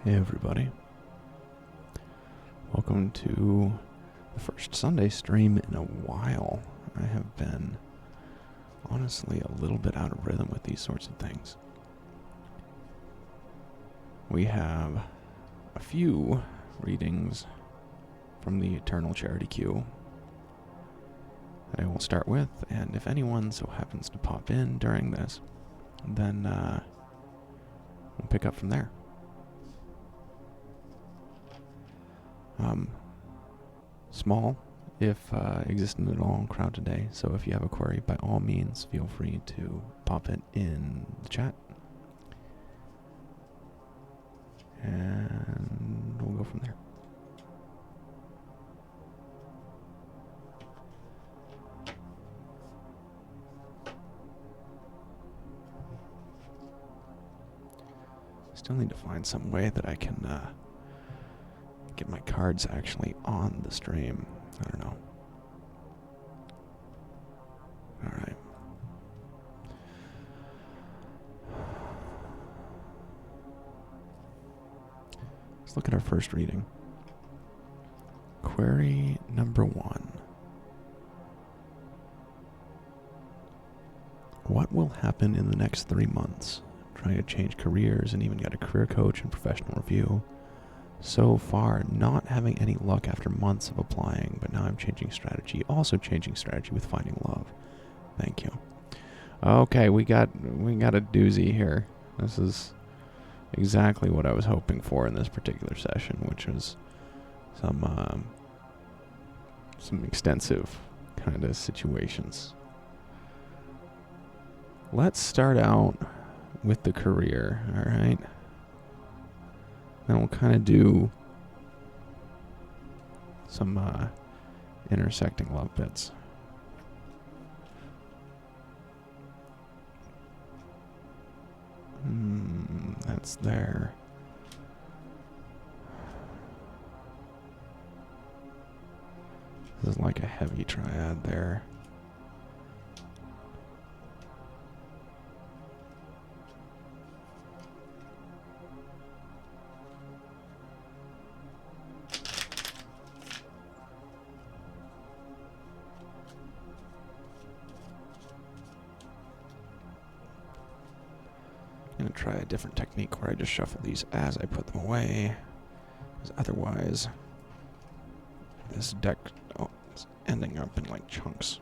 Hey everybody, welcome to the first Sunday stream in a while. I have been honestly a little bit out of rhythm with these sorts of things. We have a few readings from the Eternal Charity Queue that I will start with, and if anyone so happens to pop in during this, then we'll pick up from there. Small, if existent at all, crowd today. So if you have a query, by all means, feel free to pop it in the chat. And we'll go from there. Still need to find some way that I can get my cards actually on the stream. I don't know. Alright. Let's look at our first reading. Query number 1. What will happen in the next 3 months? Trying to change careers and even got a career coach and professional review. So far, not having any luck after months of applying, but now I'm changing strategy. Also changing strategy with finding love. Thank you. Okay, we got a doozy here. This is exactly what I was hoping for in this particular session, which was some extensive kind of situations. Let's start out with the career, all right? Then we'll kind of do some intersecting love bits. That's there. This is like a heavy triad there. I'm going to try a different technique where I just shuffle these as I put them away, because otherwise this deck is ending up in like chunks.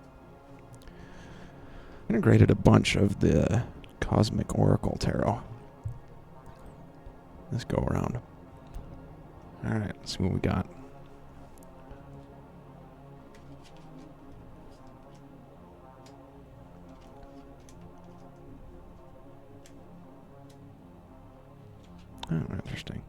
Integrated a bunch of the Cosmic Oracle Tarot this go around. Alright, let's see what we got. Oh, interesting.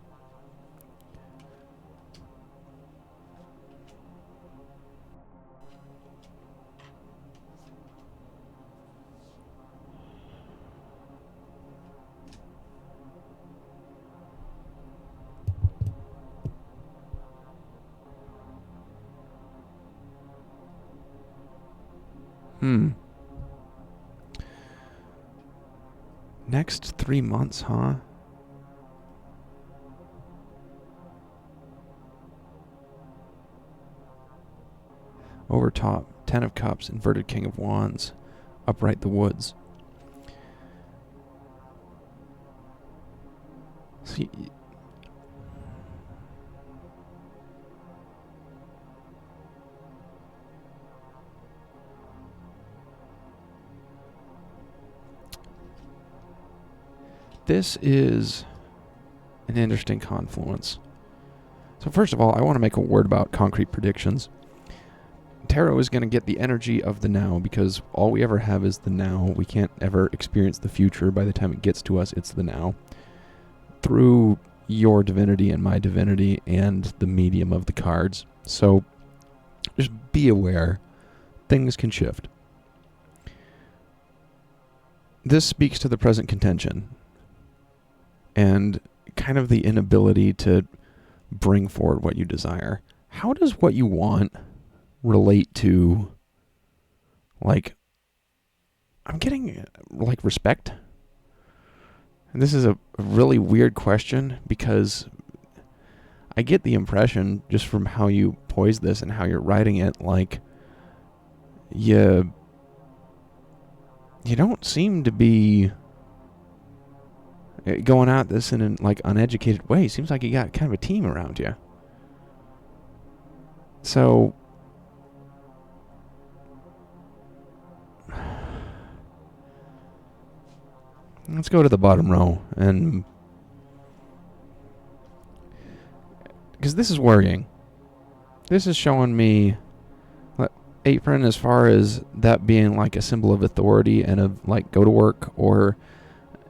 Next 3 months, huh? Over top, 10 of Cups, inverted King of Wands, upright the Woods. See, this is an interesting confluence. So first of all, I want to make a word about concrete predictions. Tarot is going to get the energy of the now because all we ever have is the now. We can't ever experience the future. By the time it gets to us, it's the now. Through your divinity and my divinity and the medium of the cards. So just be aware. Things can shift. This speaks to the present contention and kind of the inability to bring forward what you desire. How does what you want relate to, like, I'm getting, like, respect? And this is a really weird question because I get the impression, just from how you poise this and how you're writing it, like you don't seem to be going at this in an like uneducated way. It seems like you got kind of a team around you. So let's go to the bottom row, and because this is worrying. This is showing me apron as far as that being like a symbol of authority and of like go to work, or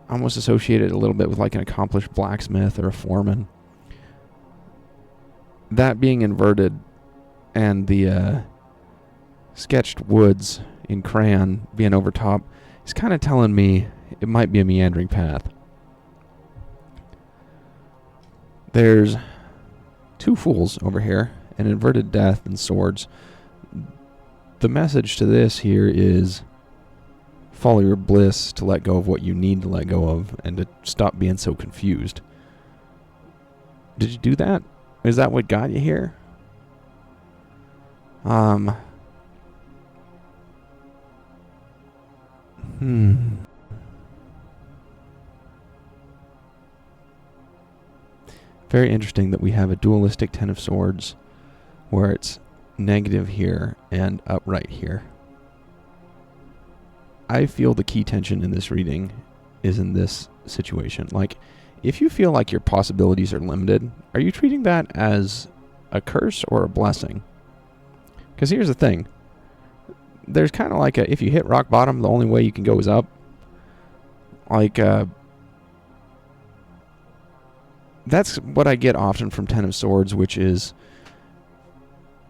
almost associated a little bit with like an accomplished blacksmith or a foreman. That being inverted, and the sketched woods in crayon being over top is kind of telling me it might be a meandering path. There's two fools over here, an inverted death and swords. The message to this here is follow your bliss, to let go of what you need to let go of, and to stop being so confused. Did you do that? Is that what got you here? Very interesting that we have a dualistic Ten of Swords where it's negative here and upright here. I feel the key tension in this reading is in this situation. Like, if you feel like your possibilities are limited, are you treating that as a curse or a blessing? Because here's the thing. There's kind of like a, if you hit rock bottom, the only way you can go is up. Like, that's what I get often from Ten of Swords, which is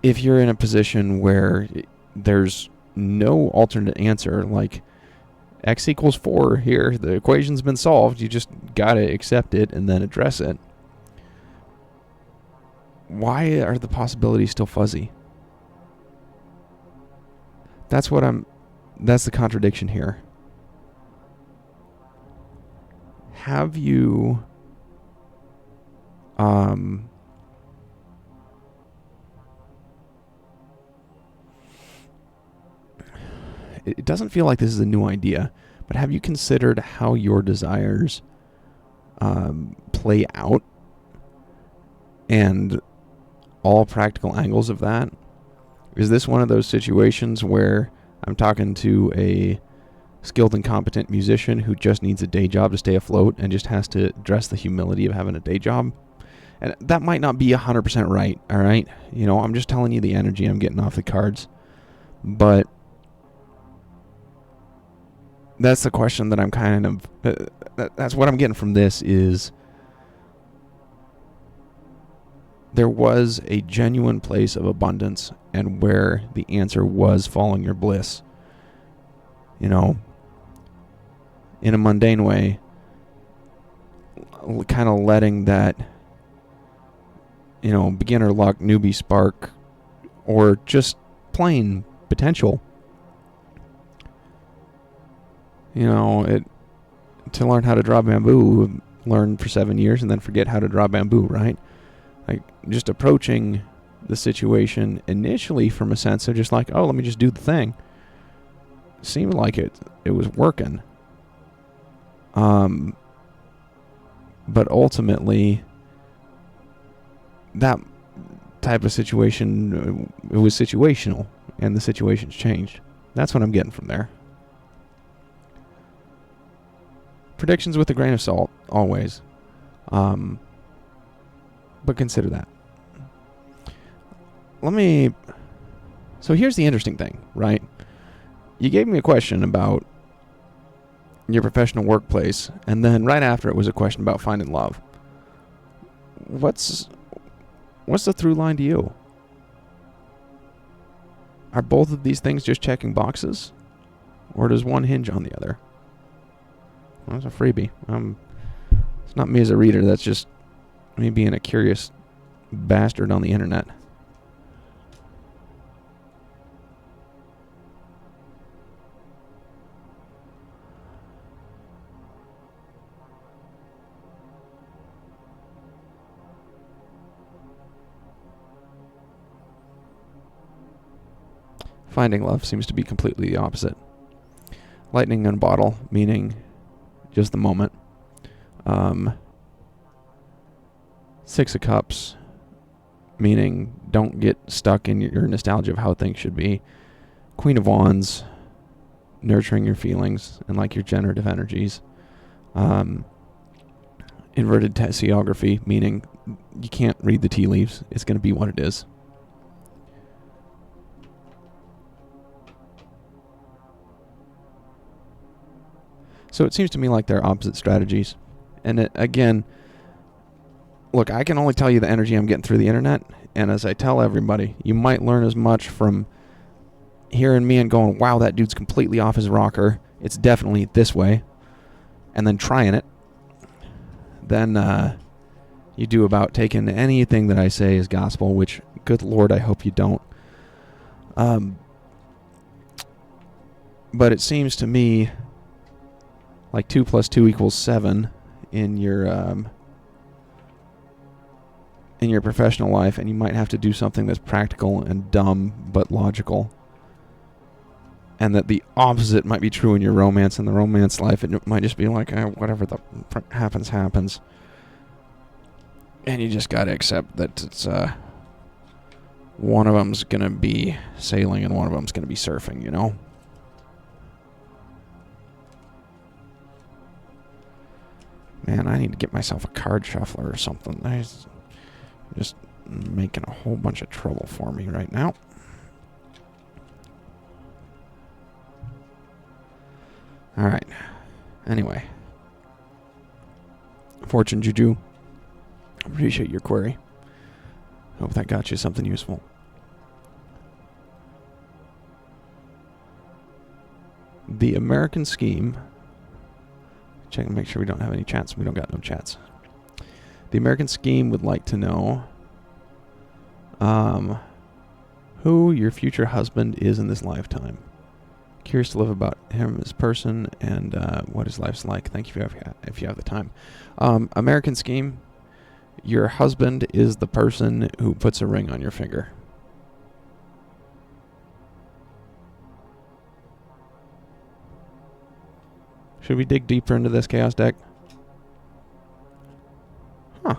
if you're in a position where there's no alternate answer, like x equals 4 here, the equation's been solved, you just gotta accept it and then address it. Why are the possibilities still fuzzy? That's the contradiction here. Have you it doesn't feel like this is a new idea, but have you considered how your desires play out and all practical angles of that? Is this one of those situations where I'm talking to a skilled and competent musician who just needs a day job to stay afloat and just has to address the humility of having a day job? And that might not be 100% right, all right? You know, I'm just telling you the energy I'm getting off the cards. But that's the question that I'm kind of... that's what I'm getting from this is... there was a genuine place of abundance and where the answer was following your bliss. You know, in a mundane way, kind of letting that, you know, beginner luck, newbie spark, or just plain potential. You know, to learn how to draw bamboo, learn for 7 years and then forget how to draw bamboo, right? Like, just approaching the situation initially from a sense of just like, oh, let me just do the thing. Seemed like it was working. But ultimately, that type of situation, it was situational, and the situation's changed. That's what I'm getting from there. Predictions with a grain of salt, always. But consider that. So here's the interesting thing, right? You gave me a question about your professional workplace, and then right after it was a question about finding love. What's the through line to you? Are both of these things just checking boxes? Or does one hinge on the other? Well, that's a freebie. It's not me as a reader, that's just me being a curious bastard on the internet. Finding love seems to be completely the opposite. Lightning in a bottle, meaning just the moment. Six of Cups, meaning don't get stuck in your nostalgia of how things should be. Queen of Wands, nurturing your feelings and like your generative energies. Inverted tessiography, meaning you can't read the tea leaves. It's going to be what it is. So it seems to me like they're opposite strategies. And again, look, I can only tell you the energy I'm getting through the internet. And as I tell everybody, you might learn as much from hearing me and going, wow, that dude's completely off his rocker. It's definitely this way. And then trying it. Then you do about taking anything that I say as gospel, which, good Lord, I hope you don't. But it seems to me like 2 + 2 = 7 in your professional life, and you might have to do something that's practical and dumb but logical. And that the opposite might be true in your romance and the romance life. It might just be like, whatever the happens, happens. And you just got to accept that it's one of them's going to be sailing and one of them's going to be surfing, you know? Man, I need to get myself a card shuffler or something. Just making a whole bunch of trouble for me right now. All right. Anyway. Fortune Juju. Appreciate your query. Hope that got you something useful. The American Scheme. Check and make sure we don't have any chats. We don't got no chats. The American Scheme would like to know who your future husband is in this lifetime. Curious to live about him as a person and what his life's like. Thank you if you have the time. American Scheme, your husband is the person who puts a ring on your finger. Should we dig deeper into this chaos deck? Huh.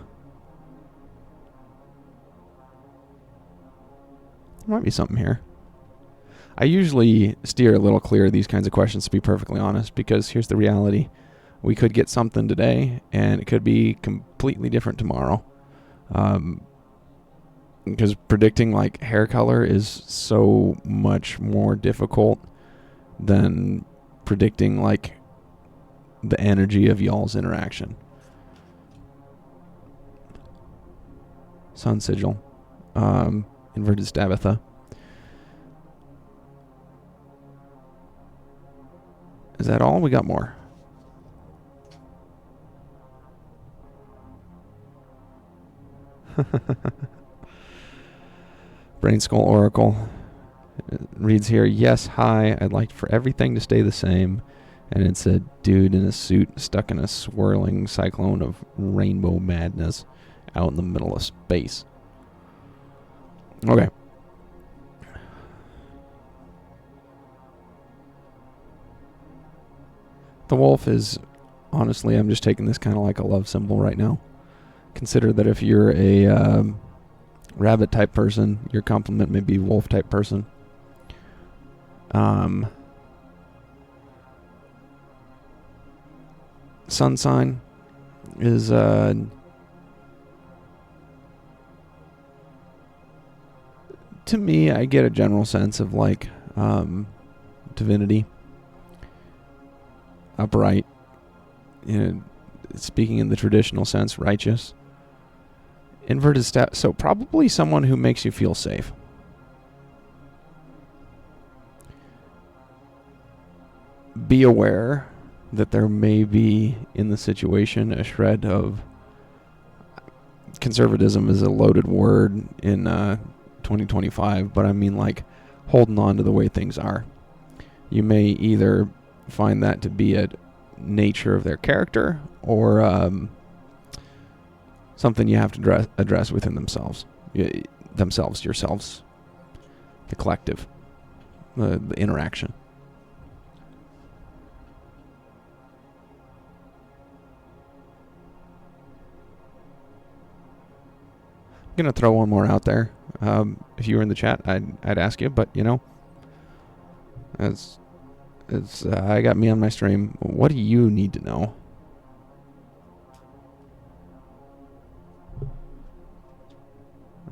There might be something here. I usually steer a little clear of these kinds of questions, to be perfectly honest, because here's the reality. We could get something today, and it could be completely different tomorrow. Because predicting, like, hair color is so much more difficult than predicting, like, the energy of y'all's interaction. Sun Sigil. Inverted Stabatha. Is that all? We got more. Brain Skull Oracle. It reads here, yes, hi, I'd like for everything to stay the same. And it's a dude in a suit stuck in a swirling cyclone of rainbow madness out in the middle of space. Okay. The wolf is, honestly, I'm just taking this kind of like a love symbol right now. Consider that if you're a rabbit type person, your complement may be wolf type person. Sun sign is to me, I get a general sense of like divinity, upright, speaking in the traditional sense, righteous. Inverted stat, so probably someone who makes you feel safe. Be aware that there may be in the situation a shred of conservatism is a loaded word in 2025, but I mean like holding on to the way things are. You may either find that to be a nature of their character or something you have to address within themselves, yourselves, the collective. the interaction. I'm going to throw one more out there. If you were in the chat, I'd ask you, but you know, I got me on my stream. What do you need to know?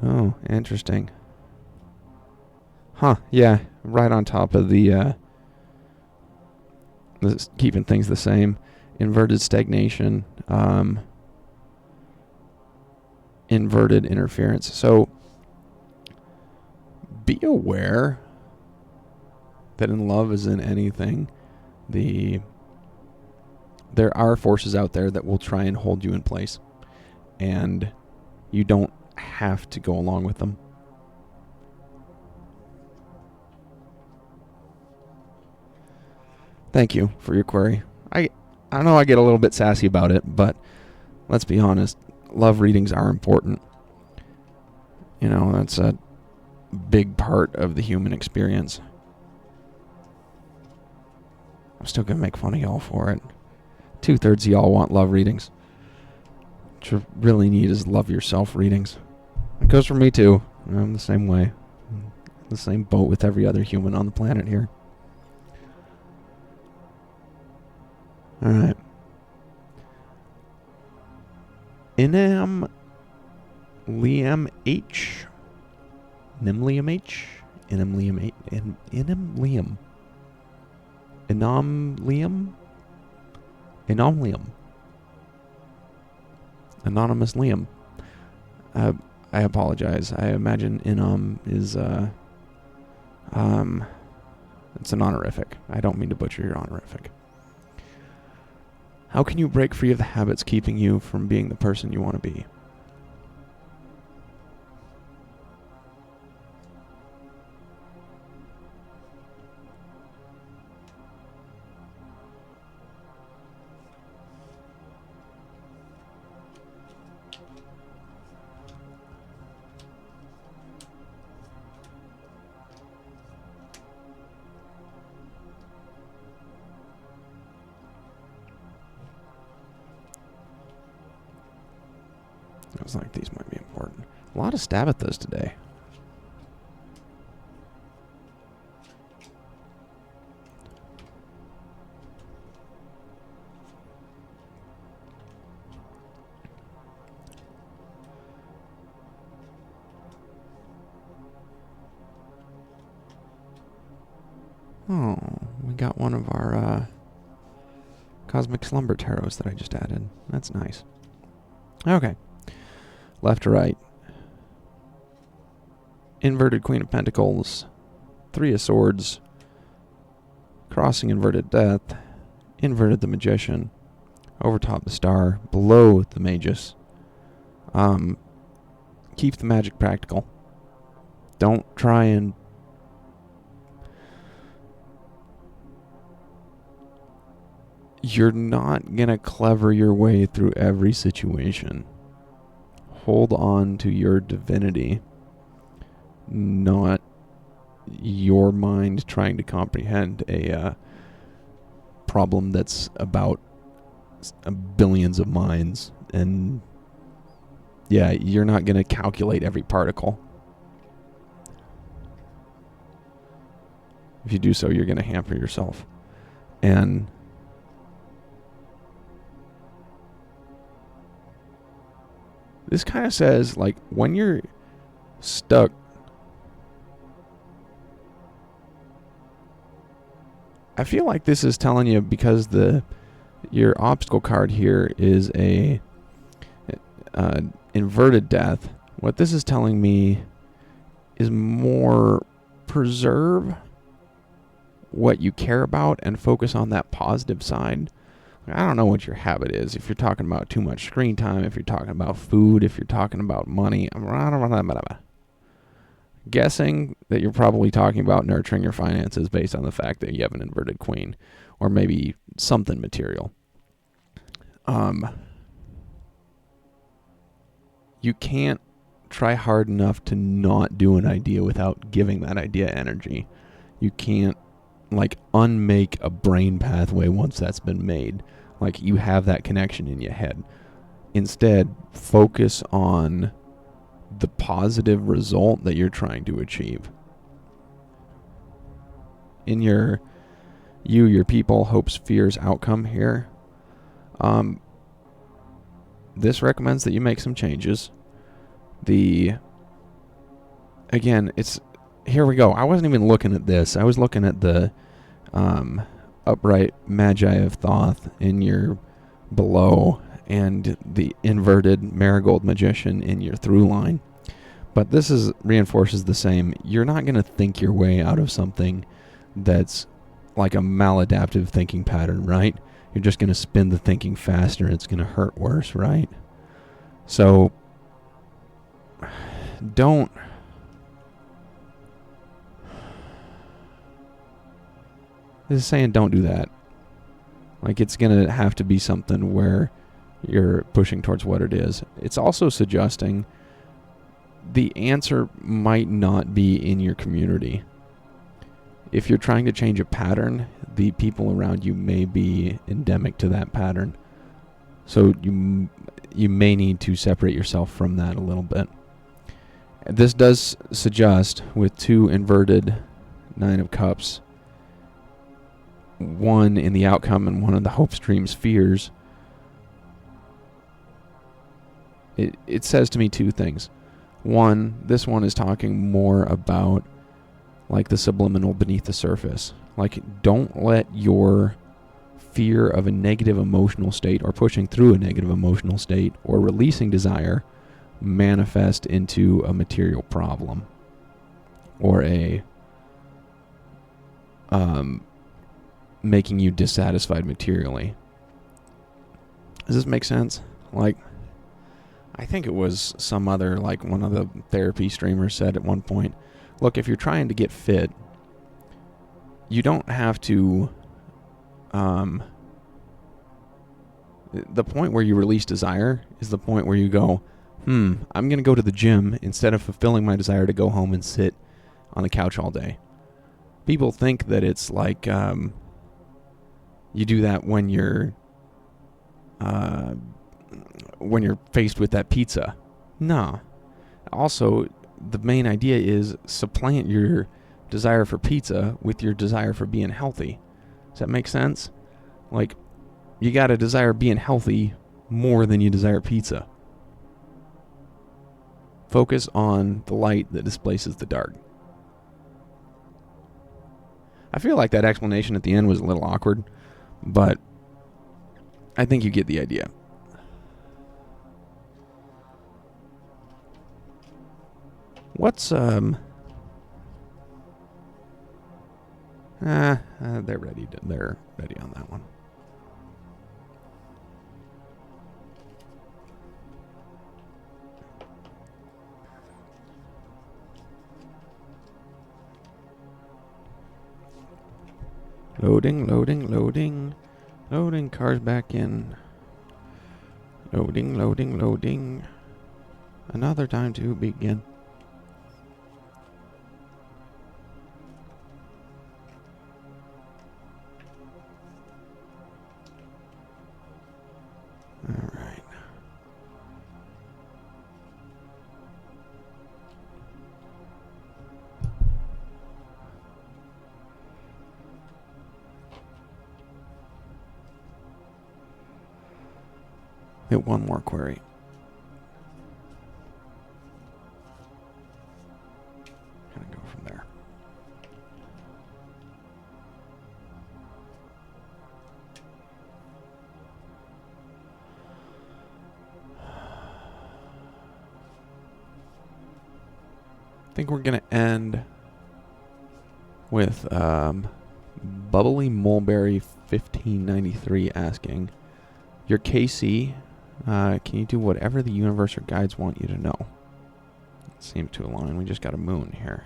Oh, interesting. Huh, yeah, right on top of the keeping things the same. Inverted stagnation, inverted interference. So be aware that in love as in anything, there are forces out there that will try and hold you in place, and you don't have to go along with them. Thank you for your query. I know I get a little bit sassy about it, but let's be honest, love readings are important. You know, that's a big part of the human experience. I'm still going to make fun of y'all for it. 2/3 of y'all want love readings. What you really need is love yourself readings. It goes for me too. I'm the same way. I'm the same boat with every other human on the planet here. Alright. Inamleamh. Inamleamh H? Inamleamh. Inamleamh. Inamleamh? Inamleamh. Anonymous Liam. I apologize. I imagine is it's an honorific. I don't mean to butcher your honorific. How can you break free of the habits keeping you from being the person you want to be? Feels like these might be important. A lot of Stabathas today. Oh, we got one of our Cosmic Slumber Tarots that I just added. That's nice. Okay. Left to right. Inverted Queen of Pentacles. 3 of Swords. Crossing Inverted Death. Inverted the Magician. Overtop the Star. Below the Magus. Keep the magic practical. Don't try and you're not gonna clever your way through every situation. Hold on to your divinity, not your mind trying to comprehend a problem that's about billions of minds. And yeah, you're not going to calculate every particle. If you do so, you're going to hamper yourself. And this kind of says, like, when you're stuck, I feel like this is telling you, because your obstacle card here is a inverted death. What this is telling me is more preserve what you care about and focus on that positive side. I don't know what your habit is. If you're talking about too much screen time, if you're talking about food, if you're talking about money, I'm guessing that you're probably talking about nurturing your finances based on the fact that you have an inverted queen, or maybe something material. You can't try hard enough to not do an idea without giving that idea energy. You can't, like, unmake a brain pathway once that's been made. Like, you have that connection in your head. Instead, focus on the positive result that you're trying to achieve. In your people, hopes, fears, outcome here, this recommends that you make some changes. Again, it's, here we go. I wasn't even looking at this. I was looking at the upright magi of Thoth in your below and the inverted marigold magician in your through line. But this reinforces the same. You're not going to think your way out of something that's like a maladaptive thinking pattern, right? You're just going to spin the thinking faster and it's going to hurt worse, right? So don't this is saying don't do that. Like, it's going to have to be something where you're pushing towards what it is. It's also suggesting the answer might not be in your community. If you're trying to change a pattern, the people around you may be endemic to that pattern. So you may need to separate yourself from that a little bit. This does suggest, with 2 inverted 9 of Cups, 1 in the outcome and 1 in the hopes, dreams, fears, it says to me 2 things. 1, this one is talking more about like the subliminal beneath the surface. Like, don't let your fear of a negative emotional state or pushing through a negative emotional state or releasing desire manifest into a material problem or a making you dissatisfied materially. Does this make sense? Like, I think it was some other, like one of the therapy streamers said at one point, look, if you're trying to get fit, you don't have to, the point where you release desire is the point where you go, I'm going to go to the gym instead of fulfilling my desire to go home and sit on the couch all day. People think that it's like, you do that when you're faced with that pizza. No. Also, the main idea is supplant your desire for pizza with your desire for being healthy. Does that make sense? Like, you gotta desire being healthy more than you desire pizza. Focus on the light that displaces the dark. I feel like that explanation at the end was a little awkward, but I think you get the idea. What's, they're ready on that one. Loading cars back in. Loading. Another time to begin. All right. Hit one more query. Kind of go from there. I think we're going to end with Bubbly Mulberry 1593 asking, your KC, can you do whatever the universe or guides want you to know? It seems to align. We just got a moon here.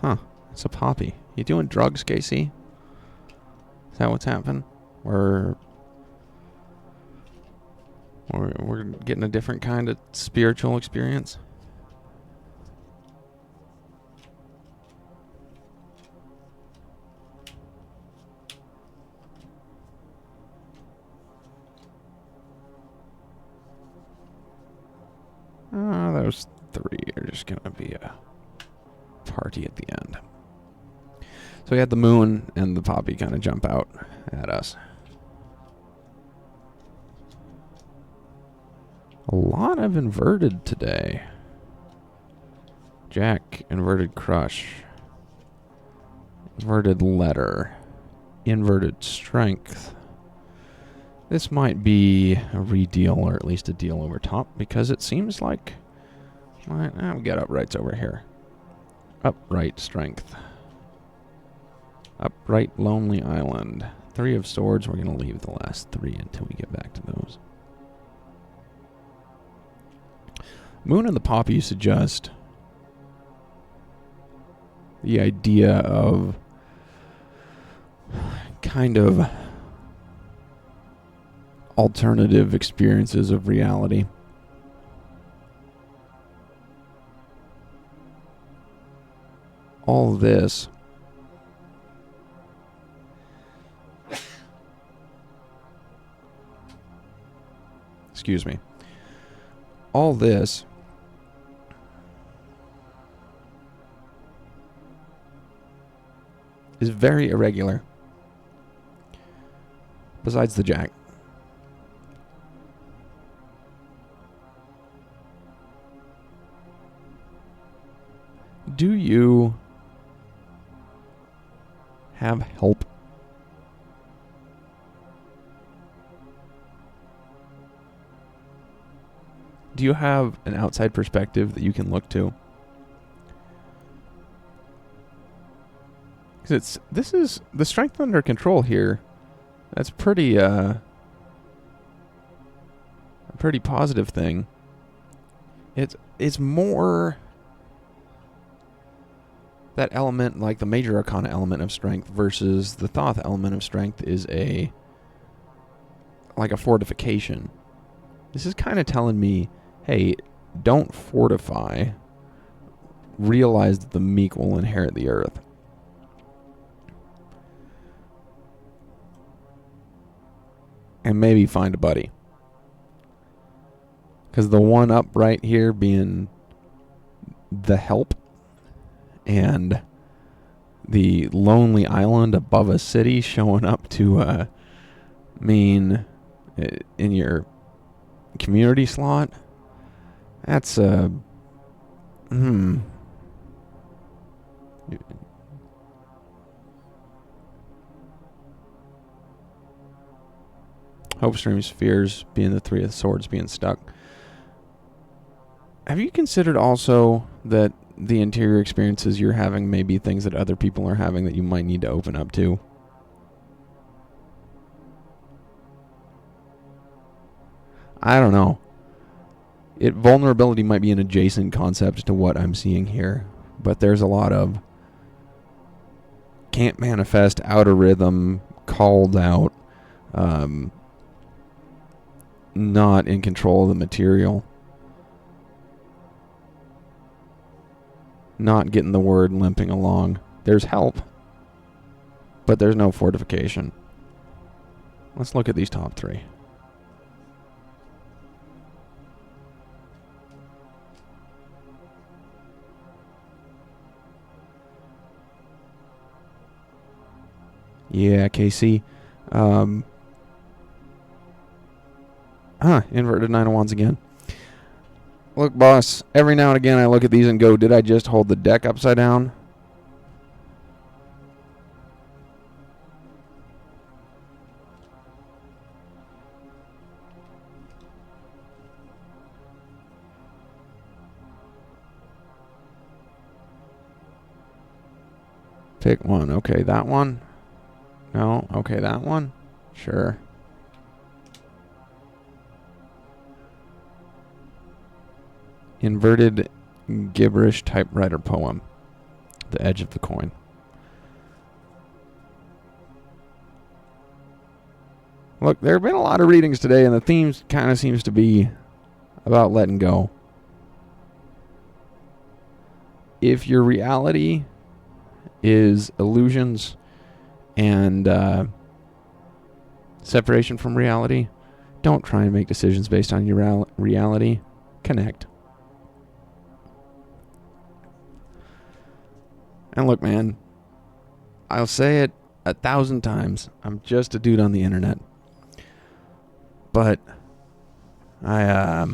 Huh. It's a poppy. You doing drugs, Casey? Is that what's happened? We're getting a different kind of spiritual experience. Those three are just going to be a party at the end. So we had the moon and the poppy kind of jump out at us. A lot of inverted today. Jack, inverted crush. Inverted letter. Inverted strength. This might be a redeal, or at least a deal over top, because it seems like... we got uprights over here. Upright strength. Upright lonely island. 3 of swords. We're going to leave the last 3 until we get back to those. Moon and the poppy suggest the idea of kind of alternative experiences of reality. All this excuse me. All this is very irregular. Besides the jack. Do you have help? Do you have an outside perspective that you can look to? Because this is the strength under control here. That's pretty a pretty positive thing. It's more that element, like the major arcana element of strength versus the Thoth element of strength, is like a fortification. This is kind of telling me, hey, don't fortify. Realize that the meek will inherit the earth. And maybe find a buddy. Because the one up right here being the help, and the lonely island above a city showing up to mean in your community slot, that's Hope Stream Spheres being the 3 of swords being stuck. Have you considered also that the interior experiences you're having may be things that other people are having that you might need to open up to? I don't know. Vulnerability might be an adjacent concept to what I'm seeing here, but there's a lot of can't manifest, out of rhythm, called out, not in control of the material. Not getting the word, limping along. There's help, but there's no fortification. Let's look at these top 3. Yeah, KC. Inverted 9 of Wands again. Look, boss, every now and again I look at these and go, did I just hold the deck upside down? Pick one. Okay, that one. No. Okay, that one. Sure. Inverted gibberish typewriter poem. The edge of the coin. Look, there have been a lot of readings today, and the theme kind of seems to be about letting go. If your reality is illusions and separation from reality, don't try and make decisions based on your reality. Connect. And look, man, I'll say it 1,000 times. I'm just a dude on the internet. But I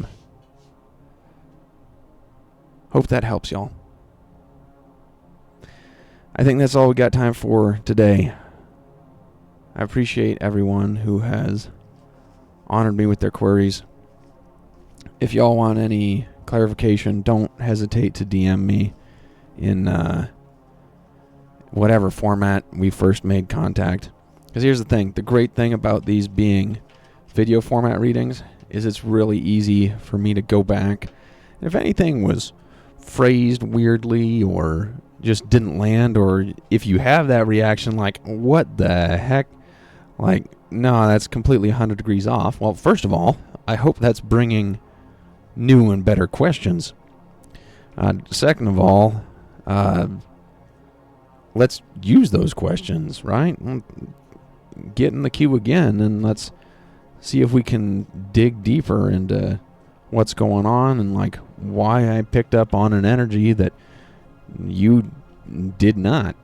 hope that helps y'all. I think that's all we got time for today. I appreciate everyone who has honored me with their queries. If y'all want any clarification, don't hesitate to DM me in whatever format we first made contact. Because here's the thing. The great thing about these being video format readings is it's really easy for me to go back. And if anything was phrased weirdly or just didn't land, or if you have that reaction like, what the heck? Like, no, that's completely 100 degrees off. Well, first of all, I hope that's bringing new and better questions. Second of all, let's use those questions, right? Get in the queue again, and let's see if we can dig deeper into what's going on and like why I picked up on an energy that you did not,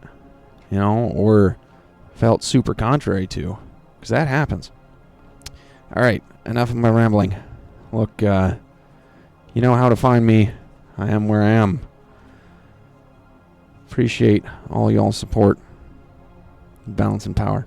or felt super contrary to, because that happens. All right, enough of my rambling. Look, you know how to find me. I am where I am. Appreciate all y'all's support. Balance and power.